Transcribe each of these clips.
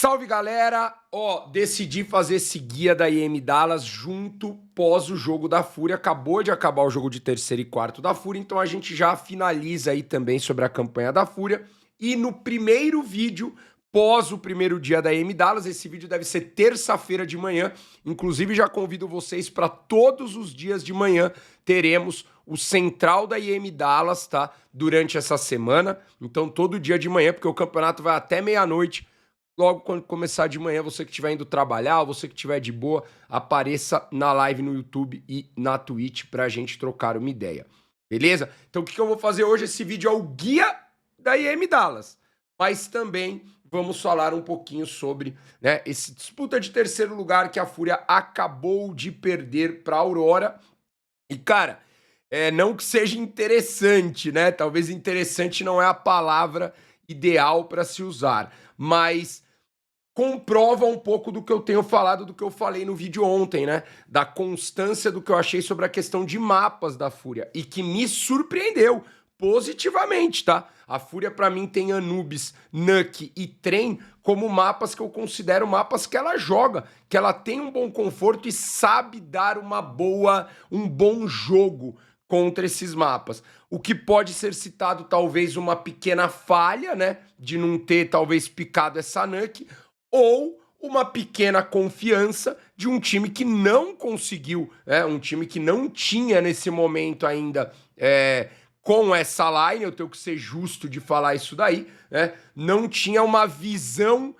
Salve, galera! Ó, decidi fazer esse guia da IM Dallas junto pós o jogo da Fúria. Acabou de acabar o jogo de terceiro e quarto da Fúria, então a gente já finaliza aí também sobre a campanha da Fúria. E no primeiro vídeo, pós o primeiro dia da IM Dallas, esse vídeo deve ser terça-feira de manhã. Inclusive, já convido vocês para todos os dias de manhã teremos o central da IM Dallas, tá? Durante essa semana. Então, todo dia de manhã, porque o campeonato vai até meia-noite. Logo quando começar de manhã, você que estiver indo trabalhar, você que estiver de boa, apareça na live no YouTube e na Twitch pra gente trocar uma ideia. Beleza? Então o que eu vou fazer hoje? Esse vídeo é o guia da IM Dallas. Mas também vamos falar um pouquinho sobre, né, esse disputa de terceiro lugar que a Fúria acabou de perder pra Aurora. E, cara, não que seja interessante, né? Talvez interessante não é a palavra ideal para se usar, mas comprova um pouco do que eu tenho falado, do que eu falei no vídeo ontem, né? Da constância do que eu achei sobre a questão de mapas da Fúria e que me surpreendeu positivamente, tá? A Fúria, pra mim, tem Anubis, Nuke e Trem como mapas que eu considero mapas que ela joga, que ela tem um bom conforto e sabe dar um bom jogo contra esses mapas. O que pode ser citado, talvez, uma pequena falha, né? De não ter, talvez, picado essa Nuke, ou uma pequena confiança de um time que não conseguiu, um time que não tinha nesse momento ainda com essa line, eu tenho que ser justo de falar isso daí, né? Não tinha uma visão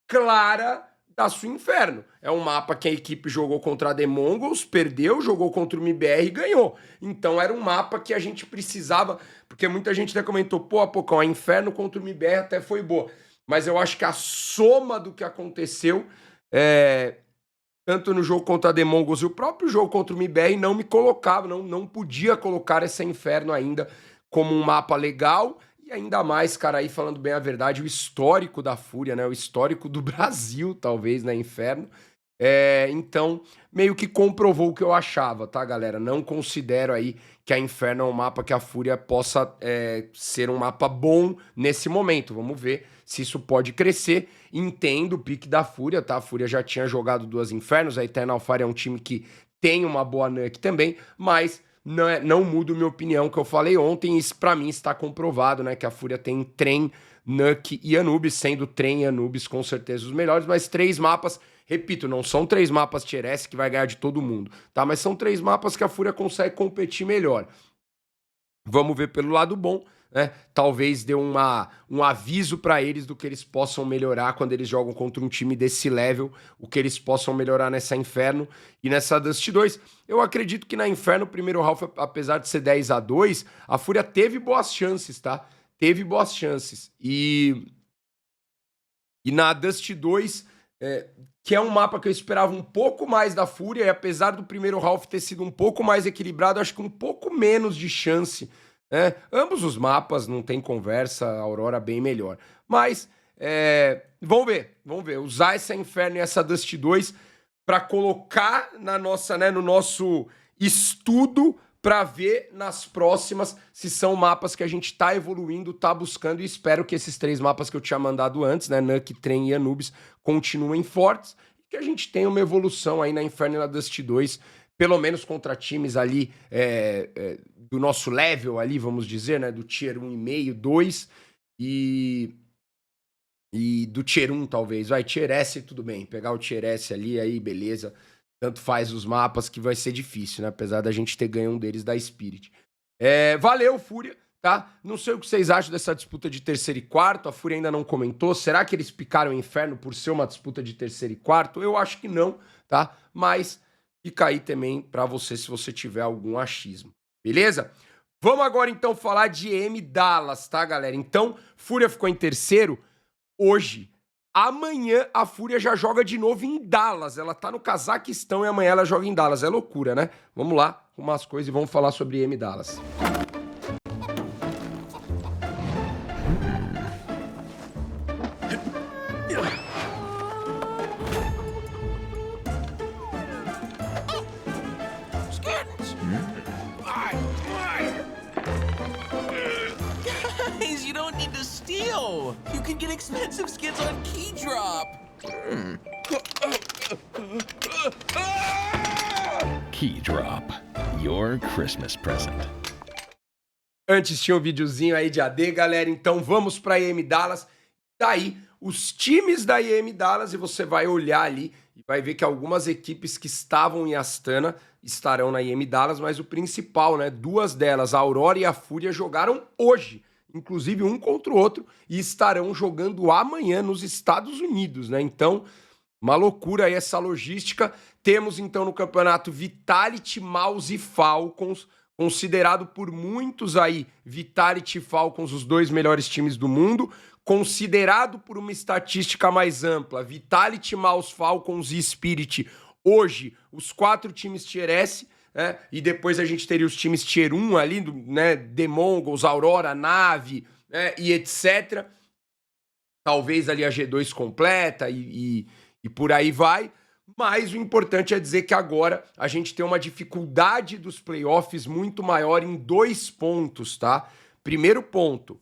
clara da sua Inferno. É um mapa que a equipe jogou contra a The Mongols, perdeu, jogou contra o MBR e ganhou. Então era um mapa que a gente precisava, porque muita gente até comentou, pô, Apocão, a Inferno contra o MBR até foi boa. Mas eu acho que a soma do que aconteceu, tanto no jogo contra a The Mongols e o próprio jogo contra o MBR, não me colocava, não podia colocar essa Inferno ainda como um mapa legal. E ainda mais, cara, aí falando bem a verdade, o histórico da Fúria, né? O histórico do Brasil, talvez, né? Inferno. Então, meio que comprovou o que eu achava, tá, galera? Não considero aí que a Inferno é um mapa que a Fúria possa ser um mapa bom nesse momento. Vamos ver se isso pode crescer. Entendo o pique da Fúria, tá? A Fúria já tinha jogado duas Infernos, a Eternal Fire é um time que tem uma boa Nuke também, mas não muda a minha opinião que eu falei ontem. Isso pra mim está comprovado, né? Que a Fúria tem Trem, Nuke e Anubis, sendo Trem e Anubis com certeza os melhores, mas três mapas. Repito, não são três mapas Tier S que vai ganhar de todo mundo, tá? Mas são três mapas que a Fúria consegue competir melhor. Vamos ver pelo lado bom, né? Talvez dê um aviso pra eles do que eles possam melhorar quando eles jogam contra um time desse level, o que eles possam melhorar nessa Inferno e nessa Dust 2. Eu acredito que na Inferno, o primeiro half, apesar de ser 10-2, a Fúria teve boas chances, tá? Teve boas chances. E na Dust 2... que é um mapa que eu esperava um pouco mais da Fúria, e apesar do primeiro half ter sido um pouco mais equilibrado, acho que um pouco menos de chance, né? Ambos os mapas, não tem conversa, a Aurora bem melhor. Mas, vamos ver. Usar essa Inferno e essa Dust 2 para colocar na nossa, né, no nosso estudo para ver nas próximas se são mapas que a gente tá evoluindo, tá buscando, e espero que esses três mapas que eu tinha mandado antes, né, Nuke, Trem e Anubis, continuem fortes e que a gente tenha uma evolução aí na Inferno e na Dust 2, pelo menos contra times ali do nosso level ali, vamos dizer, né, do Tier 1,5, 2 e do Tier 1 talvez, vai, Tier S tudo bem, pegar o Tier S ali, aí beleza. Tanto faz os mapas que vai ser difícil, né? Apesar da gente ter ganho um deles da Spirit. Valeu, Fúria, tá? Não sei o que vocês acham dessa disputa de terceiro e quarto. A Fúria ainda não comentou. Será que eles picaram o Inferno por ser uma disputa de terceiro e quarto? Eu acho que não, tá? Mas fica aí também pra você se você tiver algum achismo. Beleza? Vamos agora então falar de IM Dallas, tá, galera? Então, Fúria ficou em terceiro hoje. Amanhã a Fúria já joga de novo em Dallas. Ela tá no Cazaquistão e amanhã ela joga em Dallas. É loucura, né? Vamos lá, arrumar as coisas e vamos falar sobre IM Dallas. Guys, you don't need to steal. You can get expensive skins on Keydrop. Key Drop, your Christmas present. Antes tinha um videozinho aí de AD, galera, então vamos para a IEM Dallas. Daí, os times da IEM Dallas, e você vai olhar ali e vai ver que algumas equipes que estavam em Astana estarão na IEM Dallas, mas o principal, né, duas delas, a Aurora e a Fúria, jogaram hoje, inclusive um contra o outro, e estarão jogando amanhã nos Estados Unidos, né? Então, uma loucura aí essa logística. Temos então no campeonato Vitality, Mouse e Falcons, considerado por muitos aí, Vitality e Falcons, os dois melhores times do mundo, considerado por uma estatística mais ampla, Vitality, Mouse, Falcons e Spirit, hoje, os 4 times Tier S, né? E depois a gente teria os times Tier 1 ali, né? The Mongols, Aurora, Nave, né? E etc. Talvez ali a G2 completa e por aí vai. Mas o importante é dizer que agora a gente tem uma dificuldade dos playoffs muito maior em 2 pontos, tá? Primeiro ponto,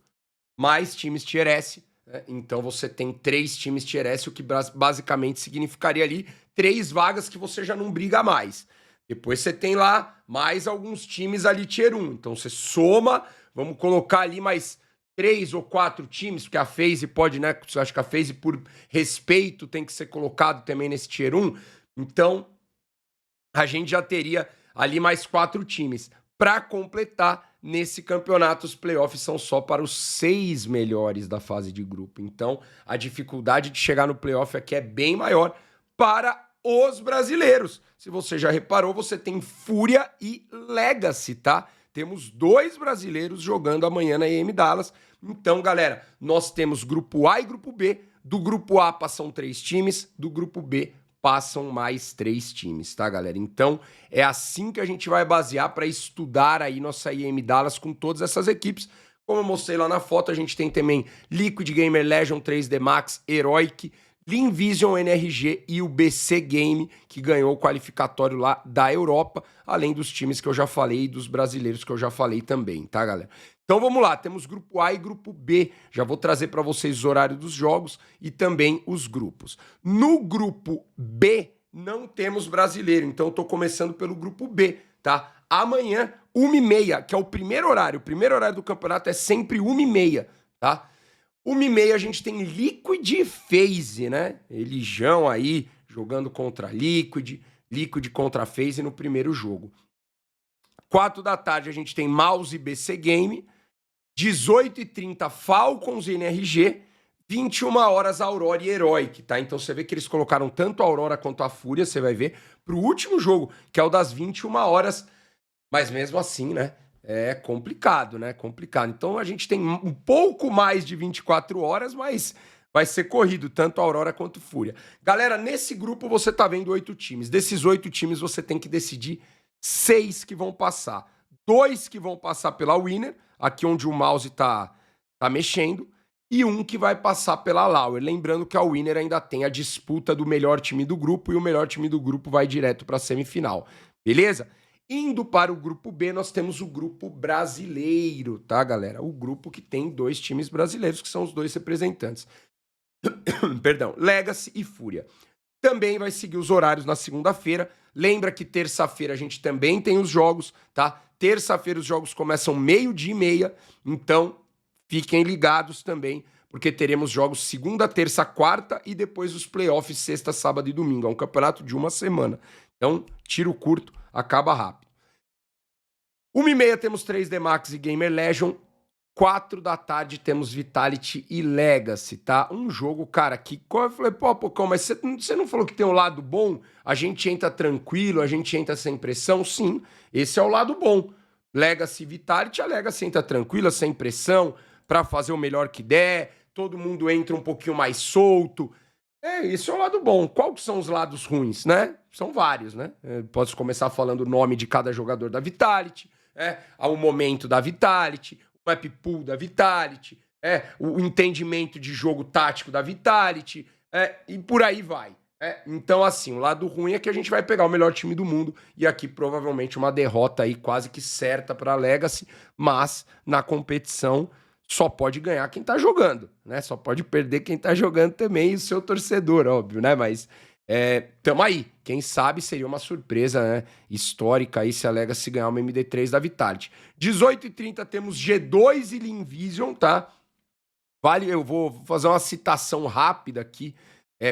mais times Tier S, né? Então você tem 3 times Tier S, o que basicamente significaria ali 3 vagas que você já não briga mais. Depois você tem lá mais alguns times ali Tier 1. Então você soma, vamos colocar ali mais 3 ou 4 times, porque a FaZe pode, né? Eu acho que a FaZe, por respeito, tem que ser colocado também nesse Tier 1. Então, a gente já teria ali mais 4 times. Para completar, nesse campeonato, os playoffs são só para os 6 melhores da fase de grupo. Então, a dificuldade de chegar no playoff aqui é bem maior para os brasileiros. Se você já reparou, você tem Fúria e Legacy, tá? Temos 2 brasileiros jogando amanhã na IEM Dallas. Então, galera, nós temos grupo A e grupo B. Do grupo A passam 3 times, do grupo B passam mais 3 times, tá, galera? Então, é assim que a gente vai basear para estudar aí nossa IEM Dallas com todas essas equipes. Como eu mostrei lá na foto, a gente tem também Liquid Gamer Legion 3D Max, Heroic, Lean Vision NRG e o BC Game, que ganhou o qualificatório lá da Europa, além dos times que eu já falei e dos brasileiros que eu já falei também, tá, galera? Então vamos lá, temos grupo A e grupo B. Já vou trazer para vocês os horários dos jogos e também os grupos. No grupo B não temos brasileiro, então eu tô começando pelo grupo B, tá? Amanhã, 1h30, que é o primeiro horário. O primeiro horário do campeonato é sempre 1h30, tá? 1h30 a gente tem Liquid e FaZe, né? Elijão aí jogando contra Liquid, Liquid contra FaZe no primeiro jogo. 4 da tarde a gente tem Mouse e BC Game, 18h30 Falcons e NRG, 21 horas Aurora e Heroic, tá? Então você vê que eles colocaram tanto a Aurora quanto a Fúria, você vai ver, pro último jogo, que é o das 21 horas, mas mesmo assim, né? É complicado, né? Complicado. Então a gente tem um pouco mais de 24 horas, mas vai ser corrido, tanto a Aurora quanto a Fúria. Galera, nesse grupo você tá vendo 8 times. Desses 8 times você tem que decidir 6 que vão passar. 2 que vão passar pela Winner, aqui onde o mouse tá mexendo, e um que vai passar pela Lauer. Lembrando que a Winner ainda tem a disputa do melhor time do grupo, e o melhor time do grupo vai direto para a semifinal. Beleza? Indo para o grupo B, nós temos o grupo brasileiro, tá, galera? O grupo que tem 2 times brasileiros, que são os 2 representantes. Perdão, Legacy e Fúria. Também vai seguir os horários na segunda-feira. Lembra que terça-feira a gente também tem os jogos, tá? Terça-feira os jogos começam 12h30, então fiquem ligados também, porque teremos jogos segunda, terça, quarta e depois os playoffs sexta, sábado e domingo. É um campeonato de uma semana. Então, tiro curto, acaba rápido. 1h30 temos 3D Max e Gamer Legion. 4 da tarde temos Vitality e Legacy, tá? Um jogo, cara, que... Eu falei, pô, mas você não falou que tem um lado bom? A gente entra tranquilo, a gente entra sem pressão? Sim, esse é o lado bom. Legacy e Vitality, a Legacy entra tranquila, sem pressão, pra fazer o melhor que der, todo mundo entra um pouquinho mais solto. Esse é o lado bom. Qual que são os lados ruins, né? São vários, né? Posso começar falando o nome de cada jogador da Vitality, ao momento da Vitality, o map pool da Vitality, o entendimento de jogo tático da Vitality, e por aí vai. Então, assim, o lado ruim é que a gente vai pegar o melhor time do mundo e aqui provavelmente uma derrota aí quase que certa para a Legacy, mas na competição só pode ganhar quem tá jogando, né? Só pode perder quem tá jogando também, e o seu torcedor, óbvio, né? Mas tamo aí. Quem sabe seria uma surpresa, né? Histórica aí se a Legacy ganhar uma MD3 da Vitality. 18h30 temos G2 e Linvision, tá? Eu vou fazer uma citação rápida aqui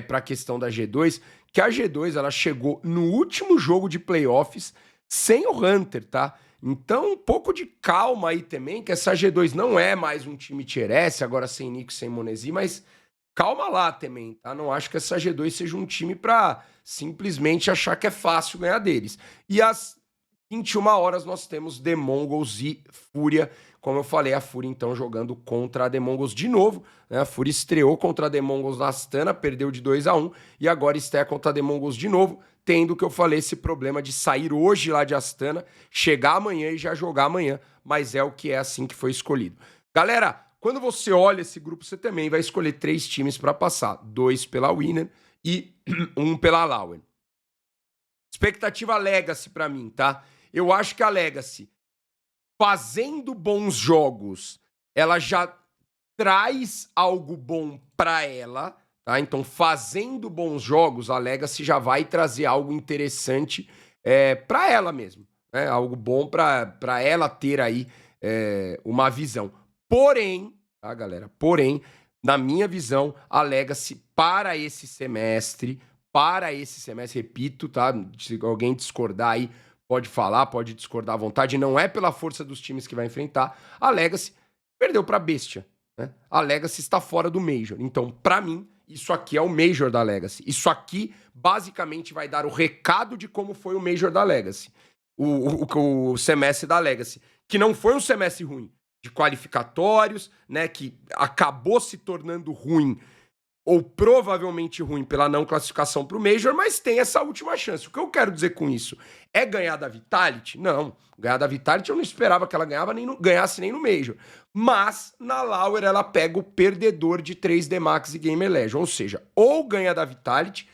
para a questão da G2, que a G2 ela chegou no último jogo de playoffs sem o Hunter, tá? Então, um pouco de calma aí também, que essa G2 não é mais um time tier S, agora sem Nico, sem Monesi, mas calma lá também, tá? Não acho que essa G2 seja um time pra simplesmente achar que é fácil ganhar deles. E às 21 horas nós temos The Mongols e Fúria. Como eu falei, a Fúria então jogando contra a The Mongols de novo, né? A Fúria estreou contra a The Mongols na Astana, perdeu de 2-1 e agora estreia contra a The Mongols de novo, tendo que eu falei esse problema de sair hoje lá de Astana, chegar amanhã e já jogar amanhã, mas é o que é assim que foi escolhido. Galera, quando você olha esse grupo, você também vai escolher 3 times para passar, 2 pela Winner e 1 pela Loud. Expectativa Legacy para mim, tá? Eu acho que a Legacy, fazendo bons jogos, ela já traz algo bom para ela, tá? Então, fazendo bons jogos, a Legacy já vai trazer algo interessante para ela mesmo, né? Algo bom para ela ter aí uma visão. Porém, tá, galera? Porém, na minha visão, a Legacy para esse semestre, repito, tá? Se alguém discordar aí, pode falar, pode discordar à vontade, não é pela força dos times que vai enfrentar. A Legacy perdeu para Bestia, né? A Legacy está fora do Major. Então, para mim, isso aqui é o Major da Legacy. Isso aqui, basicamente, vai dar o recado de como foi o Major da Legacy. O semestre da Legacy. Que não foi um semestre ruim. De qualificatórios, né? Que acabou se tornando ruim ou provavelmente ruim pela não classificação para o Major, mas tem essa última chance. O que eu quero dizer com isso? É ganhar da Vitality? Não. Ganhar da Vitality eu não esperava que ela ganhasse nem no Major. Mas, na Lauer, ela pega o perdedor de 3D Max e Gamer Legion. Ou seja, ou ganha da Vitality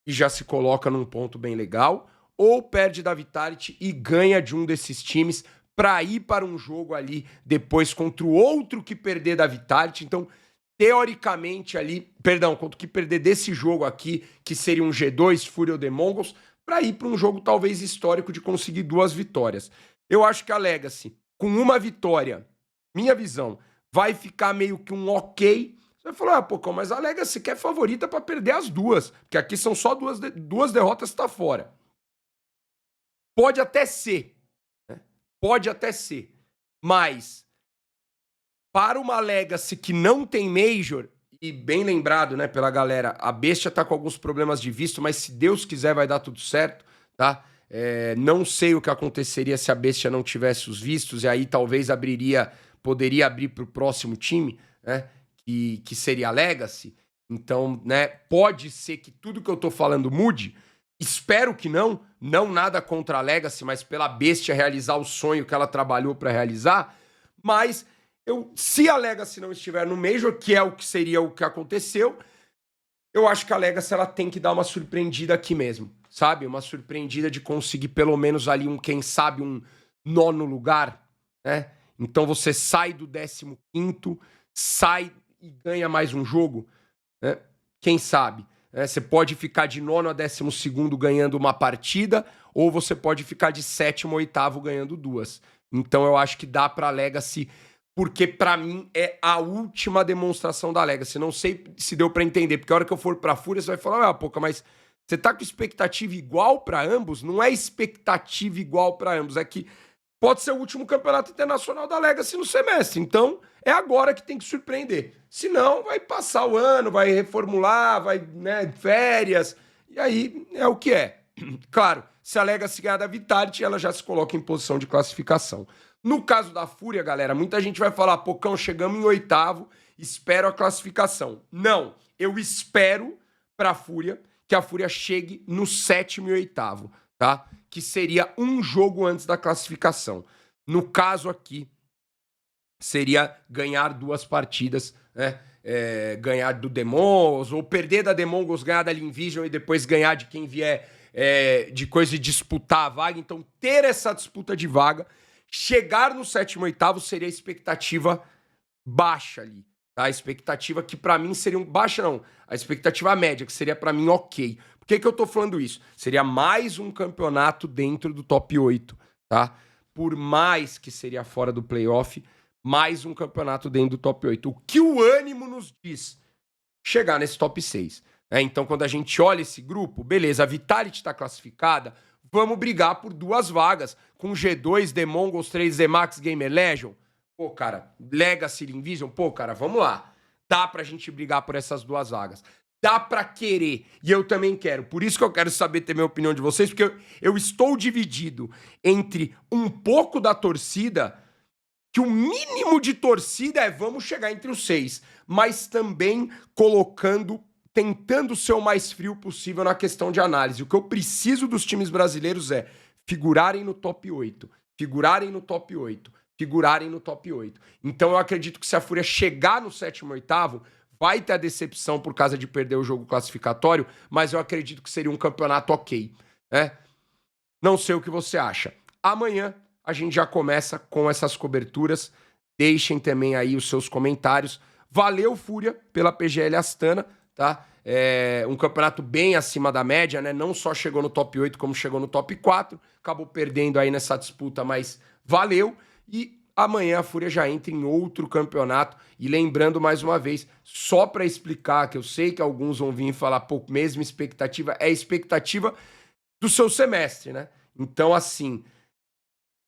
e já se coloca num ponto bem legal, ou perde da Vitality e ganha de um desses times para ir para um jogo ali depois contra o outro que perder da Vitality. Então, teoricamente ali, contra o que perder desse jogo aqui, que seria um G2, Fúria ou The Mongols, para ir para um jogo talvez histórico de conseguir 2 vitórias. Eu acho que a Legacy, com uma vitória, minha visão, vai ficar meio que um ok. Você vai falar, Pocão, mas a Legacy que é favorita para perder as 2, porque aqui são só 2 derrotas, tá fora. Pode até ser, né? Pode até ser, mas para uma Legacy que não tem Major, e bem lembrado, né, pela galera, a Bestia tá com alguns problemas de visto, mas se Deus quiser vai dar tudo certo, tá? Não sei o que aconteceria se a Bestia não tivesse os vistos, e aí talvez poderia abrir pro próximo time, né, que seria a Legacy. Então, né, pode ser que tudo que eu tô falando mude. Espero que não nada contra a Legacy, mas pela Bestia realizar o sonho que ela trabalhou para realizar, mas se a Legacy não estiver no Major, que é o que seria o que aconteceu, eu acho que a Legacy ela tem que dar uma surpreendida aqui mesmo, sabe? Uma surpreendida de conseguir pelo menos ali quem sabe, um 9º lugar, né? Então você sai do 15º, sai e ganha mais um jogo, né? Quem sabe? Você pode ficar de 9º a 12º ganhando uma partida, ou você pode ficar de 7º a 8º ganhando 2. Então eu acho que dá pra Legacy, porque pra mim é a última demonstração da Legacy. Não sei se deu pra entender, porque a hora que eu for pra Fúria, você vai falar, Poca, mas você tá com expectativa igual pra ambos? Não é expectativa igual pra ambos, é que pode ser o último campeonato internacional da Legacy no semestre. Então, é agora que tem que surpreender. Senão, vai passar o ano, vai reformular, vai, né, férias, e aí é o que é. Claro, se a Legacy ganhar da Vitality, ela já se coloca em posição de classificação. No caso da Fúria, galera, muita gente vai falar, Pocão, chegamos em 8º, espero a classificação. Não, eu espero pra Fúria que a Fúria chegue no 7º e 8º, tá? Que seria um jogo antes da classificação. No caso aqui, seria ganhar 2 partidas, né? Ganhar do The Mongols, ou perder da The Mongols, ganhar da Linvision e depois ganhar de quem vier de coisa de disputar a vaga. Então, ter essa disputa de vaga, chegar no 7º e 8º seria a expectativa baixa ali. Tá? A expectativa que pra mim seria baixa não, a expectativa média, que seria pra mim ok. Por que eu tô falando isso? Seria mais um campeonato dentro do top 8, tá? Por mais que seria fora do playoff, mais um campeonato dentro do top 8. O que o ânimo nos diz? Chegar nesse top 6. Então, quando a gente olha esse grupo, beleza, a Vitality tá classificada, vamos brigar por 2 vagas, com G2, The Mongols 3, The Max Gamer Legion. Pô, cara, Legacy, Invision, pô, cara, vamos lá. Dá pra gente brigar por essas 2 vagas. Dá pra querer. E eu também quero. Por isso que eu quero saber ter minha opinião de vocês, porque eu estou dividido entre um pouco da torcida, que o mínimo de torcida é vamos chegar entre os 6, mas também tentando ser o mais frio possível na questão de análise. O que eu preciso dos times brasileiros é figurarem no top 8, figurarem no top 8, figurarem no top 8. Então eu acredito que se a Fúria chegar no 7º, 8º, vai ter a decepção por causa de perder o jogo classificatório, mas eu acredito que seria um campeonato ok, né? Não sei o que você acha. Amanhã a gente já começa com essas coberturas. Deixem também aí os seus comentários. Valeu, Fúria, pela PGL Astana, tá? Um campeonato bem acima da média, né? Não só chegou no top 8, como chegou no top 4. Acabou perdendo aí nessa disputa, mas valeu. E amanhã a Fúria já entra em outro campeonato. E lembrando mais uma vez, só para explicar, que eu sei que alguns vão vir falar, pô, mesma expectativa, é a expectativa do seu semestre, né? Então, assim,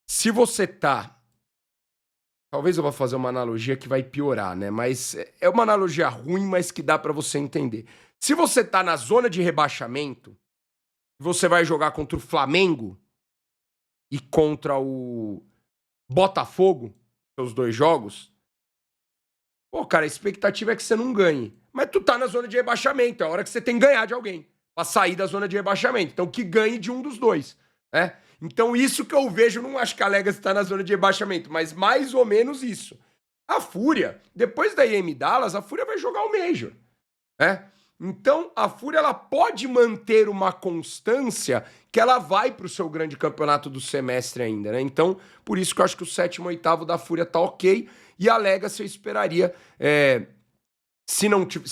se você tá... Talvez eu vá fazer uma analogia que vai piorar, né? Mas é uma analogia ruim, mas que dá pra você entender. Se você tá na zona de rebaixamento, você vai jogar contra o Flamengo e contra o Botafogo, os 2 jogos, pô, cara, a expectativa é que você não ganhe. Mas tu tá na zona de rebaixamento, é a hora que você tem que ganhar de alguém pra sair da zona de rebaixamento. Então que ganhe de um dos 2, né? Então isso que eu vejo, não acho que a Legacy tá na zona de rebaixamento, mas mais ou menos isso. A Fúria, depois da IM Dallas, a Fúria vai jogar o Major, né? Então a Fúria, ela pode manter uma constância que ela vai pro seu grande campeonato do semestre ainda, né? Então, por isso que eu acho que o 7º, 8º da Fúria tá ok, e a Legacy eu esperaria, se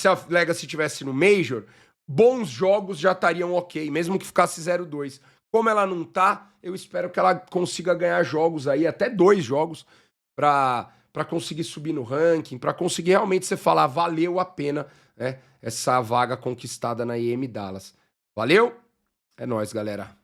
a Legacy tivesse no Major, bons jogos já estariam ok, mesmo que ficasse 0-2. Como ela não tá, eu espero que ela consiga ganhar jogos aí, até 2 jogos, pra conseguir subir no ranking, pra conseguir realmente você falar, valeu a pena, né, essa vaga conquistada na IM Dallas. Valeu? É nóis, galera.